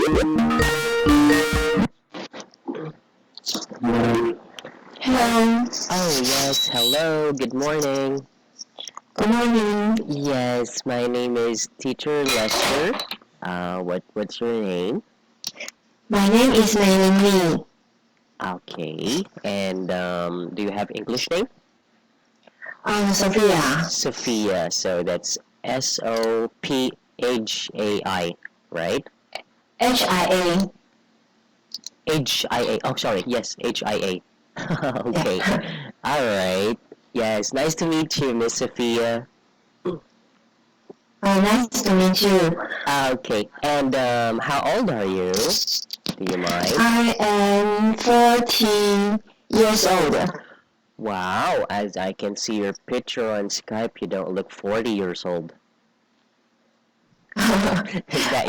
Hello. Oh, yes, hello, good morning. Good morning. Yes, my name is Teacher Lester. What's your name? My name is Melanie. Okay, and do you have English name? Sophia. Sophia, so that's Sophai, right? HIA. HIA, oh, sorry, yes, HIA. Okay, Yeah. alright. Yes, nice to meet you, Miss Sophia. Nice to meet you. Okay, and how old are you? Do you mind? I am 40 years old. Wow, as I can see your picture on Skype, you don't look 40 years old. Is that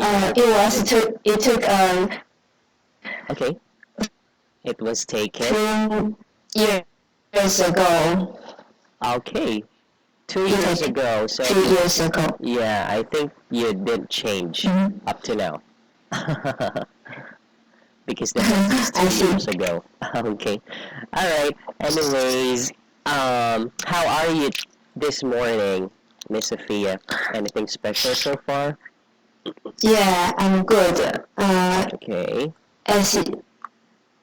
It took okay? It was taken. 2 years ago. Okay, two It years took ago. So 2 years ago. yeah, I think you didn't change Mhm. up to now. Because that was just I 2 years see. ago. Okay. All right. Anyways, how are you this morning, Miss Sophia? Anything special so far? Yeah, I'm good. Okay. As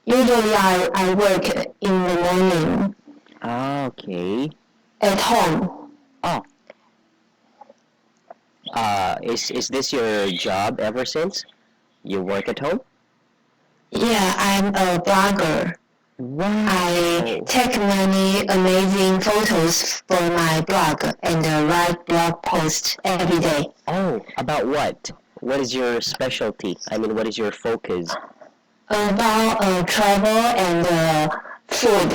usually I work in the morning Okay. at home. Oh, is this your job ever since? You work at home? Yeah, I'm a blogger. I Wow. take many amazing photos for my blog and write blog posts every day Oh, about what? What is your specialty? I mean, what is your focus? about travel and food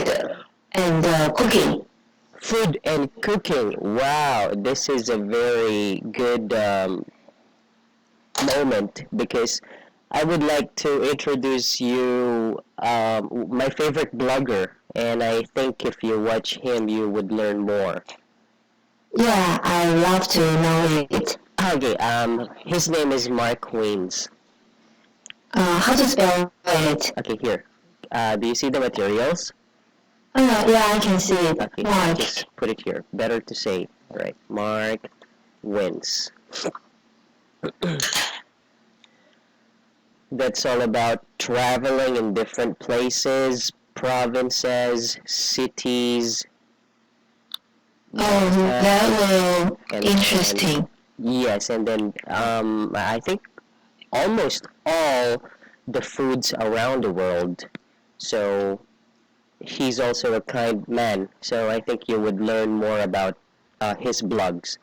and cooking. Food and cooking. Wow, this is a very good moment because I would like to introduce you my favorite blogger, and I think if you watch him, you would learn more. Yeah, I love to know it. Okay, his name is Mark Wiens. How to spell it? Okay, here. Do you see the materials? Yeah, I can see it. Okay, Mark. just put it here. Better to say. All right, Mark Wiens. That's all about traveling in different places, provinces, cities. Oh, that will And interesting. yes, and then I think almost all the foods around the world. So he's also a kind man. So I think you would learn more about his blogs,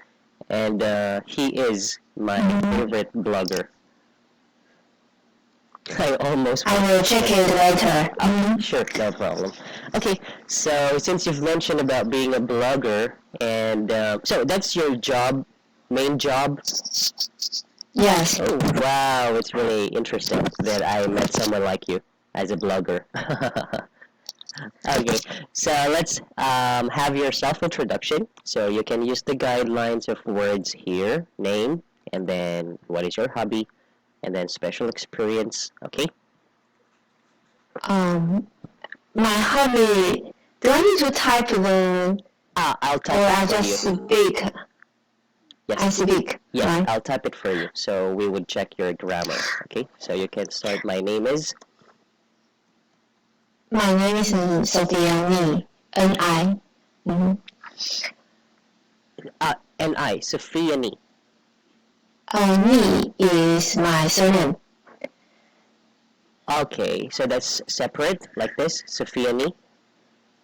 and he is my favorite blogger. I almost I want will to check say. it later. Sure, no problem. Okay, so since you've mentioned about being a blogger, and so that's your job, main job. Yes. Oh, wow, it's really interesting that I met someone like you as a blogger. Okay, so let's have your self-introduction. So you can use the guidelines of words here, name, and then what is your hobby, and then special experience. Okay? Um, my hobby. Do I need to type the, I'll or type it I for just you. speak? I Yes. speak, Yes, right? I'll type it for you. So we would check your grammar. Okay? So you can start. My name is My name is Sophia Ni. Ni. Mm-hmm. N-I, Sophia Ni. Ni is my surname. Okay, so that's separate like this, Sophia Ni.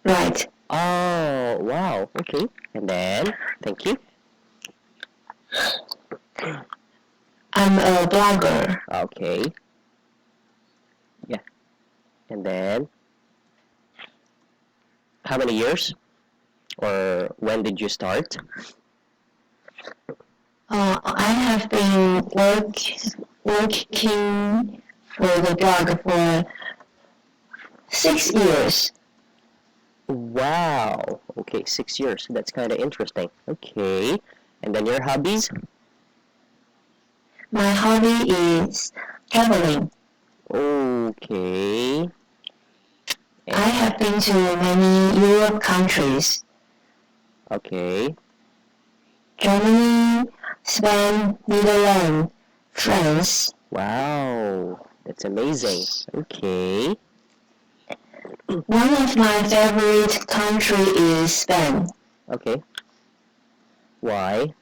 Right. Oh, wow. Okay. And then, thank you. I'm a blogger. Okay. Yeah. And then, how many years? Or when did you start? I have been working for the blog for 6 years. Wow. Okay, 6 years. That's kind of interesting. Okay. And then your hobbies? My hobby is traveling. Okay. I have been to many Europe countries. Okay. Germany, Spain, Netherlands, France. Wow. That's amazing. Okay. One of my favorite country is Spain. Okay. Why?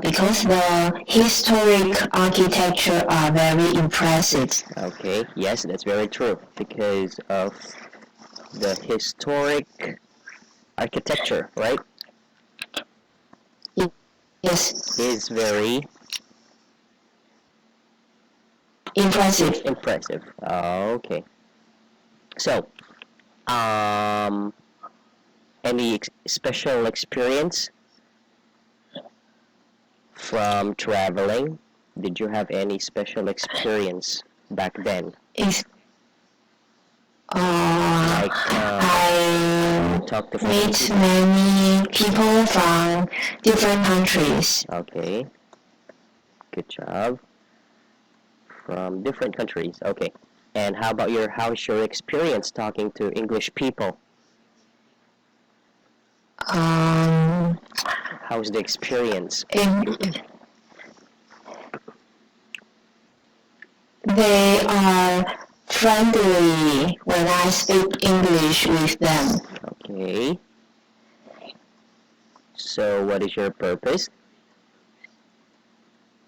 Because the historic architecture are very impressive. Okay. Yes, that's very true. Because of the historic architecture, right? Yes, Is very impressive. impressive. Okay. So, um, any special experience from traveling? Did you have any special experience back then? Is Like I talk to foreign meet people? many people from different countries. Okay, good job. From different countries. Okay. And how's your experience talking to English people? Um, How's the experience? they are friendly when I speak English with them. Okay. So what is your purpose?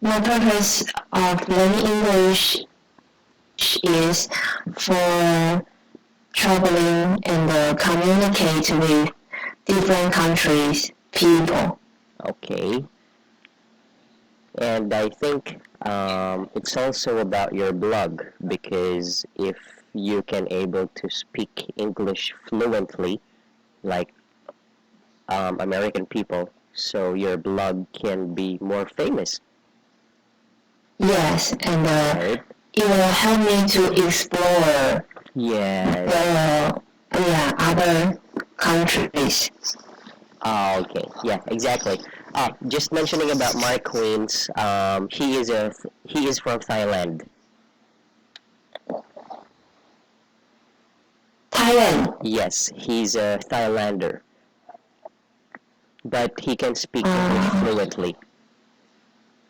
My purpose of learning English is for traveling and communicate with different countries, people. Okay. And I think it's also about your blog because if you can able to speak English fluently, like American people, so your blog can be more famous, Yes, and right? it will help me to explore Yes. other countries. Oh, okay. Yeah, exactly. Just mentioning about Mark Queens. He is from Thailand. Thailand. Yes, he's a Thailander, but he can speak English fluently.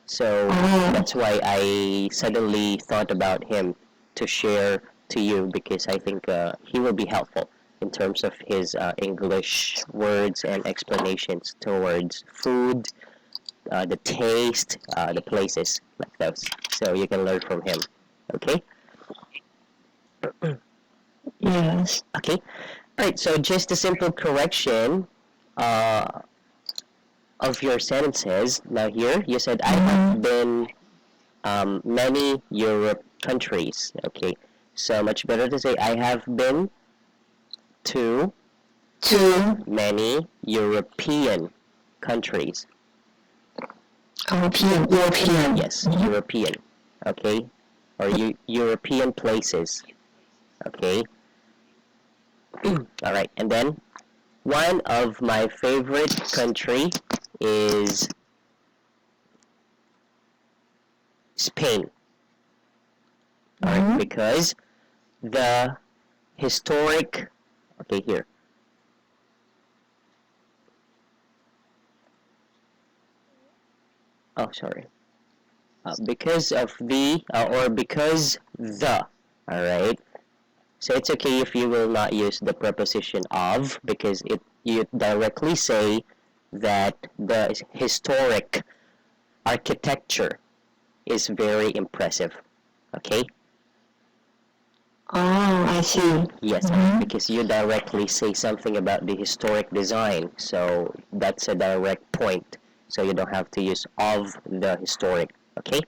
So that's why I suddenly thought about him to share to you because I think he will be helpful in terms of his English words and explanations towards food, the taste, the places like those. So you can learn from him. Okay? Yes. Okay. All right. So just a simple correction uh, of your sentences. Now here you said I have been many Europe countries. Okay. So much better to say I have been to To many European countries. European. Yes, European. Okay. Or European places. Okay. All right. And then one of my favorite country is Spain. All right, because the historic. Okay, here. Oh, sorry. Because of the or because the. All right. So it's okay if you will not use the preposition of because it you directly say that the historic architecture is very impressive. Okay? Oh, I see. Yes, because you directly say something about the historic design, so that's a direct point. So you don't have to use of the historic. Okay?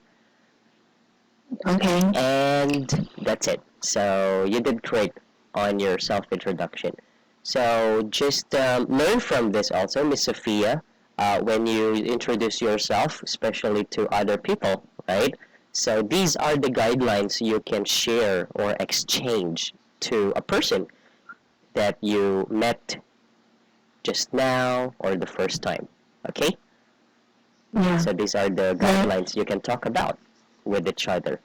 Okay. And that's it. So you did great on your self-introduction. So just learn from this also, Miss Sophia, when you introduce yourself, especially to other people, right? So these are the guidelines you can share or exchange to a person that you met just now or the first time. Okay? Yeah. So these are the guidelines you can talk about. with each other.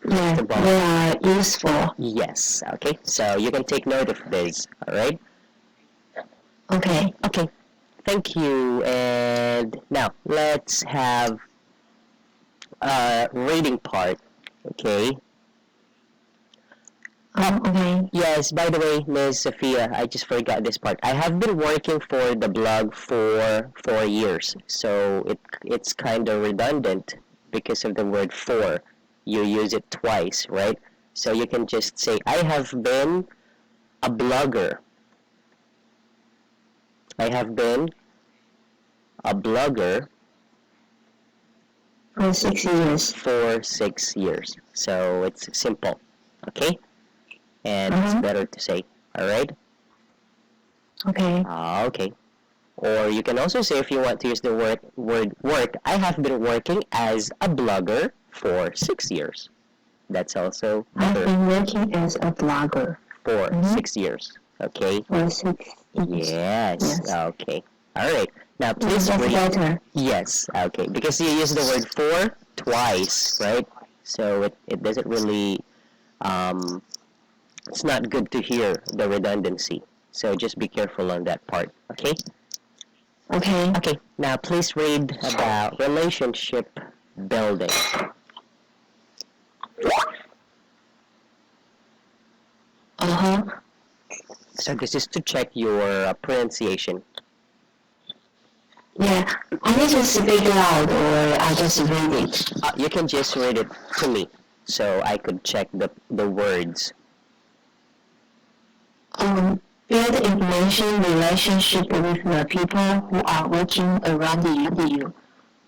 Yeah, The ball. they are useful. Yes. Okay. So you can take note of this. All right. Okay. Okay. Thank you. And now let's have a reading part. Okay. Okay. Yes, by the way, Ms. Sophia, I just forgot this part. I have been working for the blog for 4 years, so it's kind of redundant because of the word for. You use it twice, right? So you can just say, I have been a blogger. I have been a blogger For 6 years. for 6 years. So it's simple, okay? And it's better to say, all right? Okay. Okay. Or you can also say, if you want to use the word work, I have been working as a blogger for 6 years. That's also I've better been working as a blogger for Mhm. 6 years. Okay? for 6 years. Yes. Yes. Okay. All right. Now, Yeah, please that's read. better. Yes. Okay. Because you use the word for twice, right? So it doesn't really, it's not good to hear the redundancy. So just be careful on that part. Okay? Okay. Okay, now please read about relationship building. Uh-huh. So this is to check your pronunciation. Yeah. I need to speak loud or I just read it. You can just read it to me so I could check the words. Build information relationship with the people who are working around you.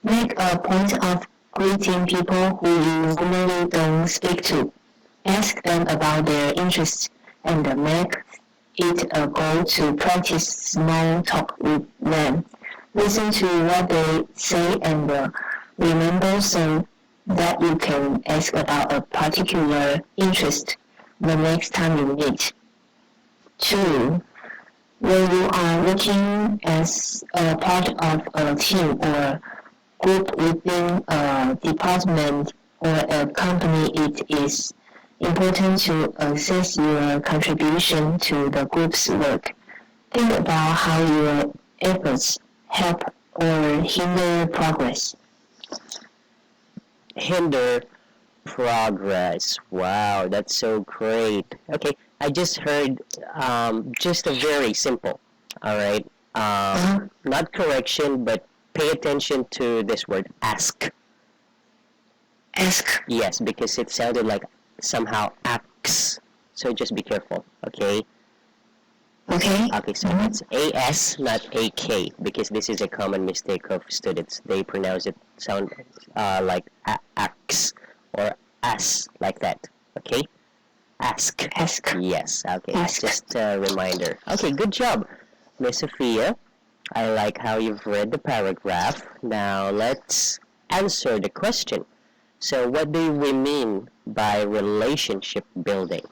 Make a point of greeting people who you normally don't speak to. Ask them about their interests and make it a goal to practice small talk with them. Listen to what they say and remember so that you can ask about a particular interest the next time you meet. 2. When you are working as a part of a team or group within a department or a company, it is important to assess your contribution to the group's work. Think about how your efforts help or hinder progress. Hinder progress. Wow, that's so great. Okay, I just heard just a very simple. All right. Not correction, but pay attention to this word ask. Ask. Yes, because it sounded like somehow ax. So just be careful, okay? Okay? Okay, so it's AS, not AK, because this is a common mistake of students. They pronounce it sound like ax or as, like that, okay? Ask. Ask. Yes, okay. Ask. Just a reminder. Okay, good job, Miss Sophia. I like how you've read the paragraph. Now let's answer the question. So what do we mean by relationship building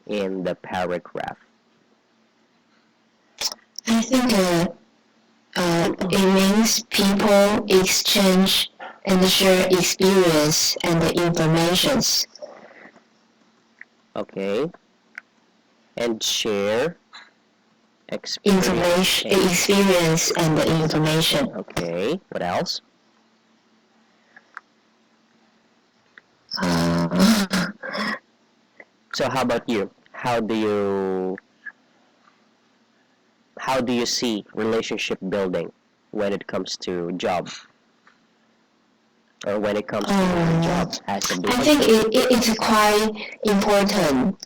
in the paragraph? I think it means people exchange and share experience and informations. Okay. And share experience. Experience and information. Okay. What else? So how about you? How do you see relationship building when it comes to job? Or when it comes to your job as a blogger? I think it's quite important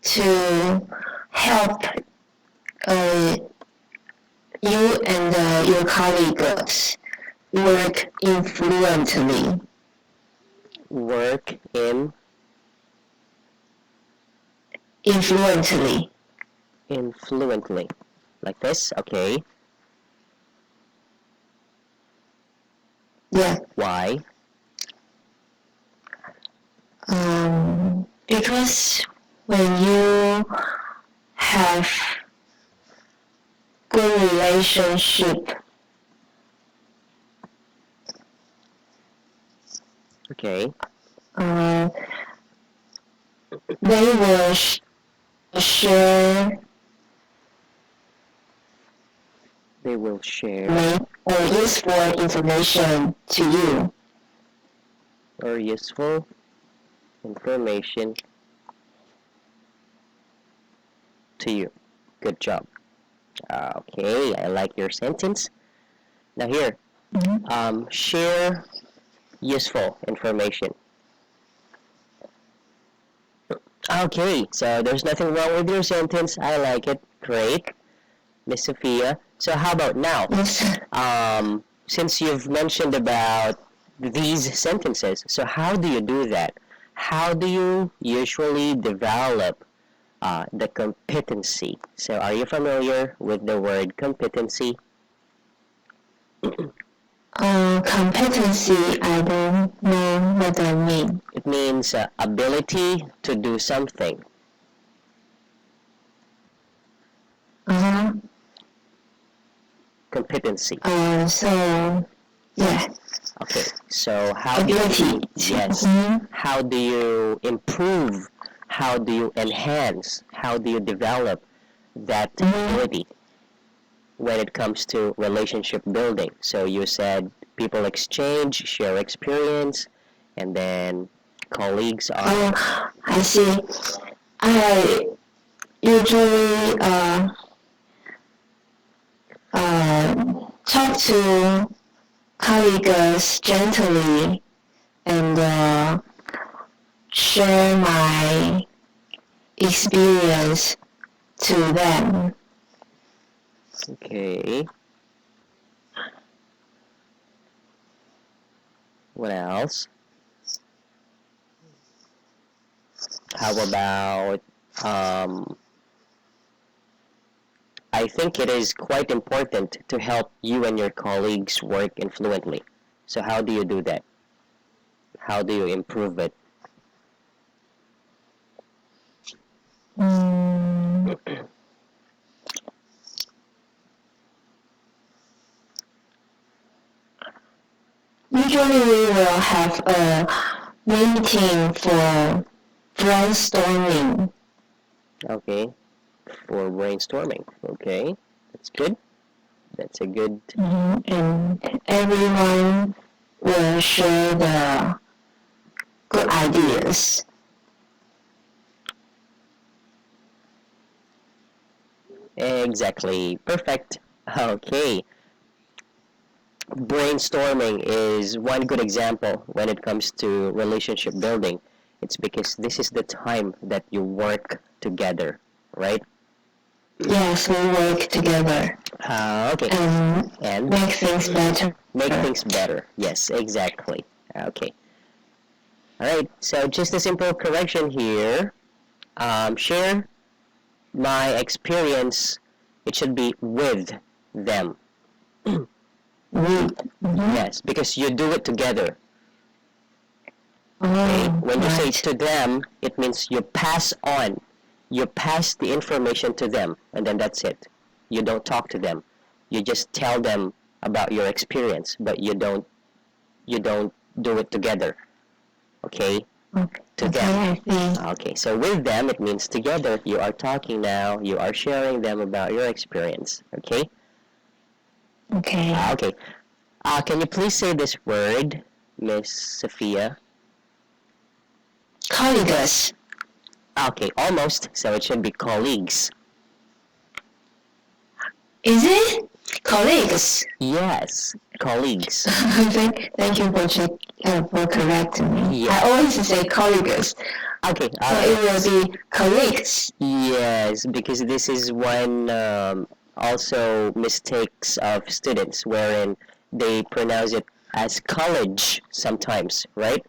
to help you and your colleagues work influently. Work Influently. influently. Like this? Okay. Yeah. Why? Because when you have good relationship Okay. Uh, they will share They will share or useful information to you. or useful information to you. Good job. Okay, I like your sentence. Now here, share useful information. Okay, so there's nothing wrong with your sentence. I like it. Great, Miss Sophia. So how about now? Yes. Since you've mentioned about these sentences, so how do you do that? How do you usually develop the competency? So are you familiar with the word competency? Competency, I don't know what that means. It means ability to do something. Uh-huh. Competency. So, yeah. Okay, so how do Ability. you, yes, Mhm. how do you improve? How do you enhance? How do you develop that ability when it comes to relationship building? So you said people exchange, share experience, and then colleagues are. Oh, I see. I usually talk to colleagues gently and share my experience to them. Okay. What else? How about I think it is quite important to help you and your colleagues work influently. So how do you do that? How do you improve it? Mm, usually we will have a meeting for brainstorming. Okay. For brainstorming. Okay. That's good. That's a good. And everyone will share the good ideas. Exactly. Perfect. Okay. Brainstorming is one good example when it comes to relationship building. It's because this is the time that you work together, right? Yes, we work together Okay. And make things better. make things better. Yes, exactly. Okay. All right. So just a simple correction here. Share my experience. It should be with them. Yes, because you do it together. Okay. When you say to them, it means you pass on. You pass the information to them, and then that's it. You don't talk to them. You just tell them about your experience, but you don't do it together. Okay? To them. Okay, so with them, it means together. You are talking now. You are sharing them about your experience. Okay? Okay. Okay. Can you please say this word, Miss Sophia? Colleagues. Okay, almost. So it should be colleagues. Is it? Colleagues. Yes, colleagues. Thank you for correcting me. Yeah. I always say colleagues. Okay. So it will be colleagues. Yes, because this is one also mistakes of students wherein they pronounce it as college sometimes, right?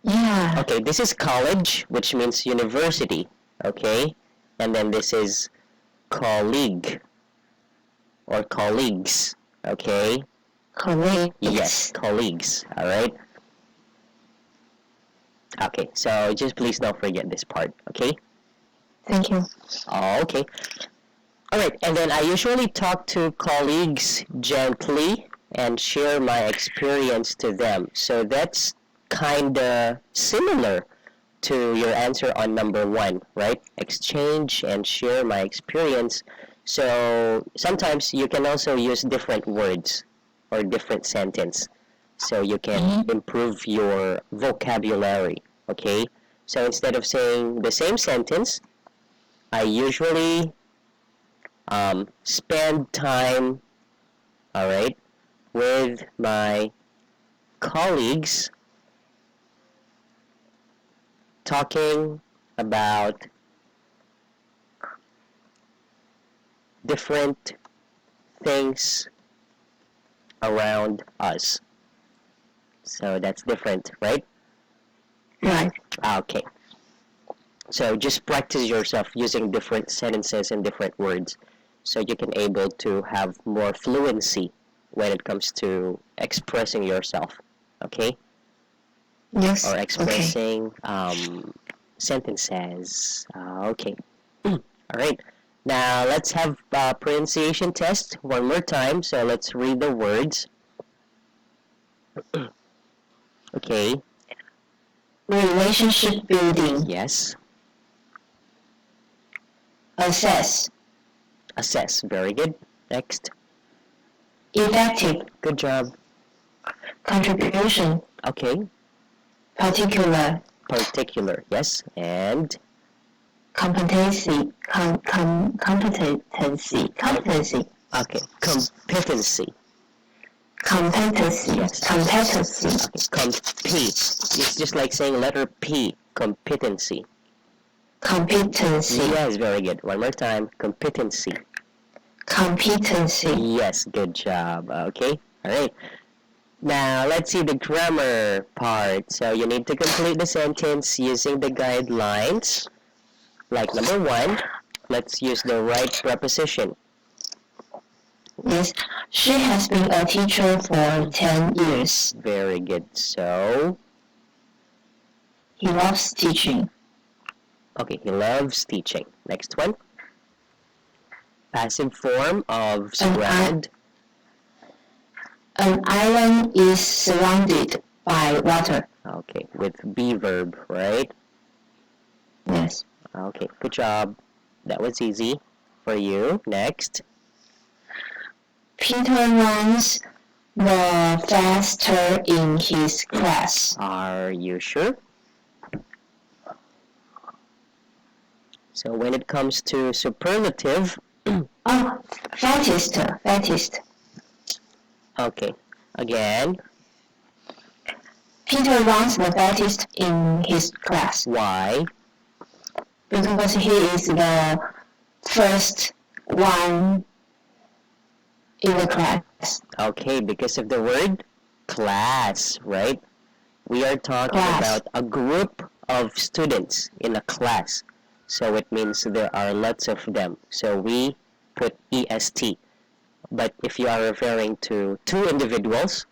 Yeah. Okay, this is college, which means university, okay? And then this is colleague or colleagues, okay? Colleagues. Yes, colleagues, all right? Okay, so just please don't forget this part, okay? Thank you. Okay. All right, and then I usually talk to colleagues gently and share my experience to them. So that's kinda similar to your answer on number one, right? Exchange and share my experience. So sometimes you can also use different words or different sentence so you can improve your vocabulary, okay? So instead of saying the same sentence, I usually spend time, all right, with my colleagues talking about different things around us. So that's different, right? Right. Okay. So just practice yourself using different sentences and different words so you can able to have more fluency when it comes to expressing yourself, okay? Yes. Or Okay. expressing sentences. Okay. All right. Now let's have pronunciation test one more time. So let's read the words. Okay. Relationship building. Yes. Assess. Assess. Very good. Next. Effective. Good job. Contribution. Okay. Particular. Particular. Yes. And Competency. Competency. okay. Competency. Competency. Yes. Competency. Okay. Compete. It's just like saying letter P. Competency. Competency. Yes. Very good. One more time. Competency. Competency. Yes. Good job. Okay. All right. Now, let's see the grammar part. So, you need to complete the sentence using the guidelines. Like number one, let's use the right preposition. Yes. She has been a teacher for 10 years. Very good. So, He loves teaching. okay, he loves teaching. Next one. Passive form of surround. An island is surrounded by water. Okay, with be verb, right? Yes. Okay, good job. That was easy for you. Next. Peter runs the faster in his class. Are you sure? So when it comes to superlative, Oh, fattest. okay, again, Peter runs the fattest in his class why? because he is the first one in the class. Okay, because of the word class, right? We are talking Class. about a group of students in a class. So it means there are lots of them. So we put EST. But if you are referring to two individuals,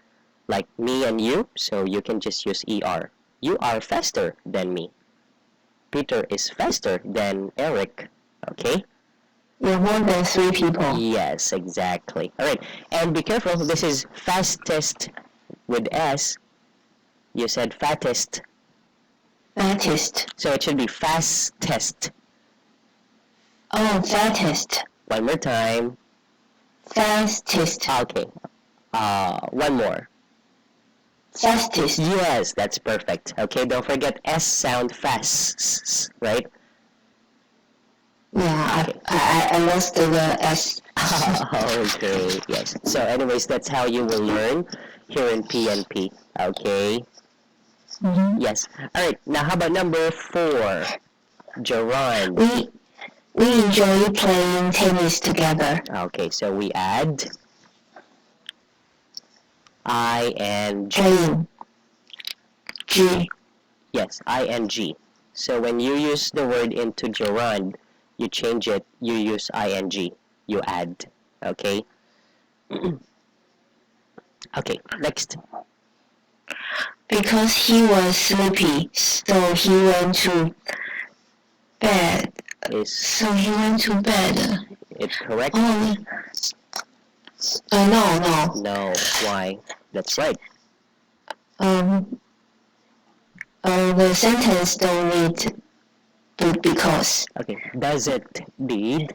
like me and you, so you can just use ER. You are faster than me. Peter is faster than Eric. Okay? You're more than 3 people. Yes, exactly. All right. And be careful. This is fastest with S. You said fattest. Fattest. So it should be fastest. Oh, fattest. One more time. Fastest. Okay. One more. Fastest. Yes, that's perfect. Okay, don't forget S sound fast, right? Yeah, I lost the S. Okay, yes. So anyways, that's how you will learn here in PNP. Okay? Mm-hmm. Yes. All right. Now, how about number 4? Gerard. We enjoy playing tennis together. Okay, so we add I and G. Playing. G. Yes, ing. So when you use the word into gerund, you change it, you use ing, you add. Okay? Okay, next. Because he was sleepy, so he went to bed. Is So he went to bed. it correct? Oh, no. No. Why? That's right. Um, The sentence don't need because. Okay. Does it need?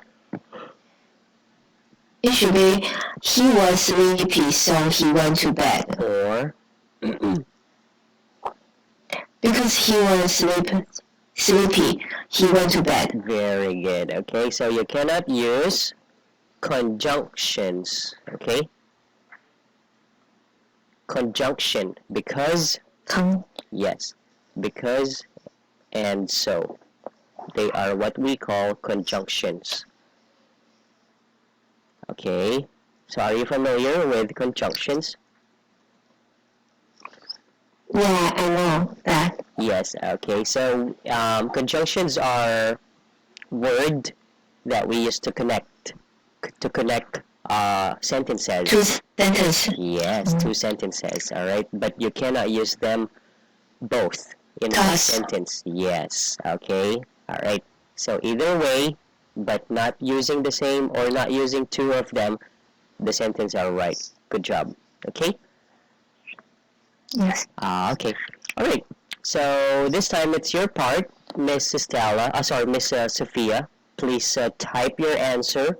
It should be he was sleepy, so he went to bed. Or Because he was sleepy, he went to bed. very good. Okay. So you cannot use conjunctions. Okay. Conjunction because. Yes. Because and so. They are what we call conjunctions. Okay. So are you familiar with conjunctions? Yeah, I know that. Yes. Okay. So conjunctions are word that we use to connect sentences. Two sentences. Yes, two sentences. All right, but you cannot use them both in one Thus. sentence. Yes. Okay. All right. So either way, but not using the same or not using two of them, the sentence are right. Good job. Okay. Yes. Okay. All right. So this time it's your part, Miss Stella. Sorry, Miss Sophia. Please type your answer.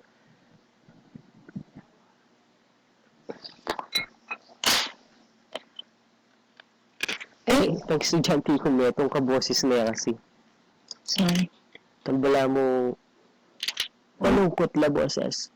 Eh, pag estudyante ko mo, itong kaboses na yan kasi. Sorry. Tambala mo, malungkot la boses.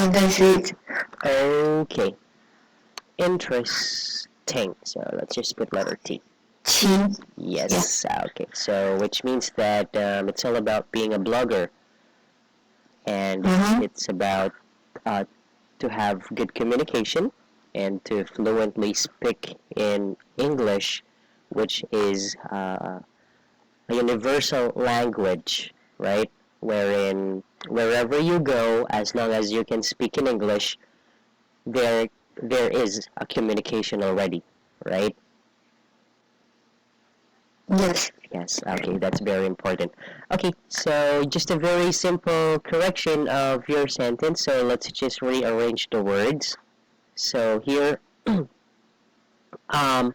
That's it. Okay. Interesting. So let's just put letter T. T. Yes. Okay. So which means that it's all about being a blogger, and it's about to have good communication and to fluently speak in English, which is a universal language, right? Wherein wherever you go, as long as you can speak in English, there is a communication already, right? Yes. Yes, okay, that's very important. Okay, so just a very simple correction of your sentence. So let's just rearrange the words. So here, um,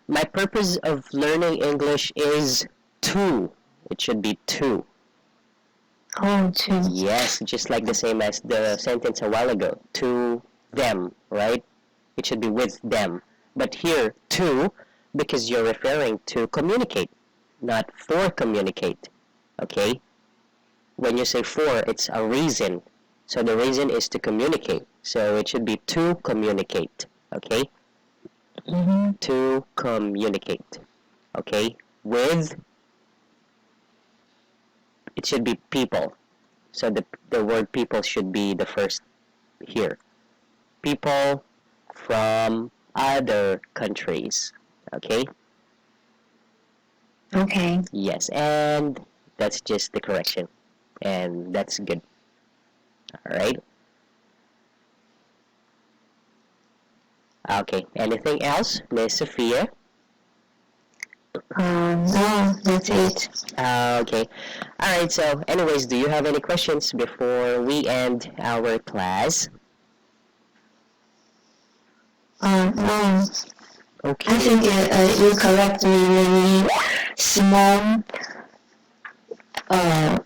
my purpose of learning English is to. It should be to. Oh, two. Yes, just like the same as the sentence a while ago. To them, right? It should be with them. But here, to, because you're referring to communicate, not for communicate. Okay? When you say for, it's a reason. So the reason is to communicate. So it should be to communicate. Okay? To communicate. Okay? With, it should be people. So the word people should be the first here. People from other countries. Okay? Okay. Yes, and that's just the correction. And that's good. Alright? Okay. Anything else, Miss Sophia? No, that's it. Okay. All right. So, anyways, do you have any questions before we end our class? No. I Okay. think you correct me many small uh,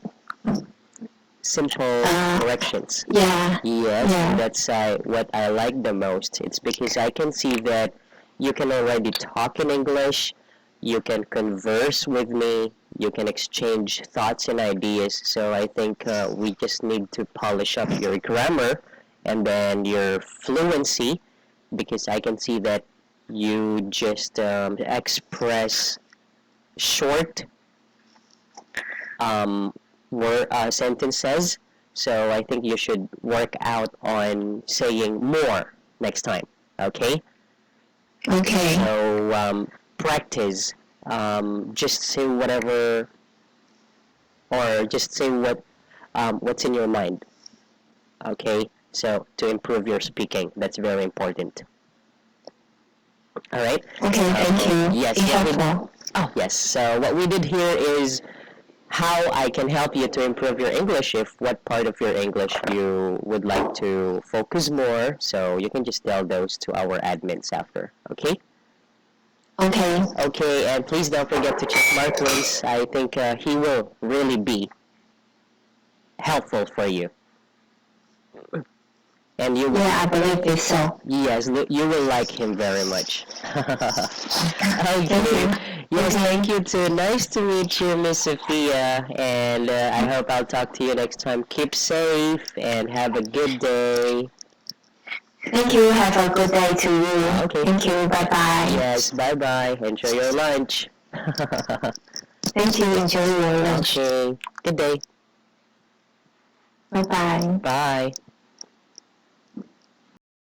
Simple corrections. yeah, Yes, yeah. that's what I like the most. It's because I can see that you can already talk in English, you can converse with me, you can exchange thoughts and ideas. So I think we just need to polish up your grammar and then your fluency, because I can see that you just express short sentences. So I think you should work out on saying more next time. Okay. Okay. So practice. Just say whatever, or just say what's in your mind. Okay. So to improve your speaking, that's very important. All right. Okay, thank you. Yes. It's What we helpful. yes. So what we did here is how I can help you to improve your English, if what part of your English you would like to focus more, so you can just tell those to our admins after, okay? Okay. Okay, and please don't forget to check Marquez. I think he will really be helpful for you. And you will, Yeah, I believe it's so. yes, you will like him very much. Thank Okay. you. Yes, Okay. thank you too. Nice to meet you, Miss Sophia. And I hope I'll talk to you next time. Keep safe and have a good day. Thank you. Have a good day to you. Okay. Thank you. Bye bye. Yes, bye bye. Enjoy your lunch. Thank you. Enjoy your lunch. Okay. Good day. Bye bye. Bye.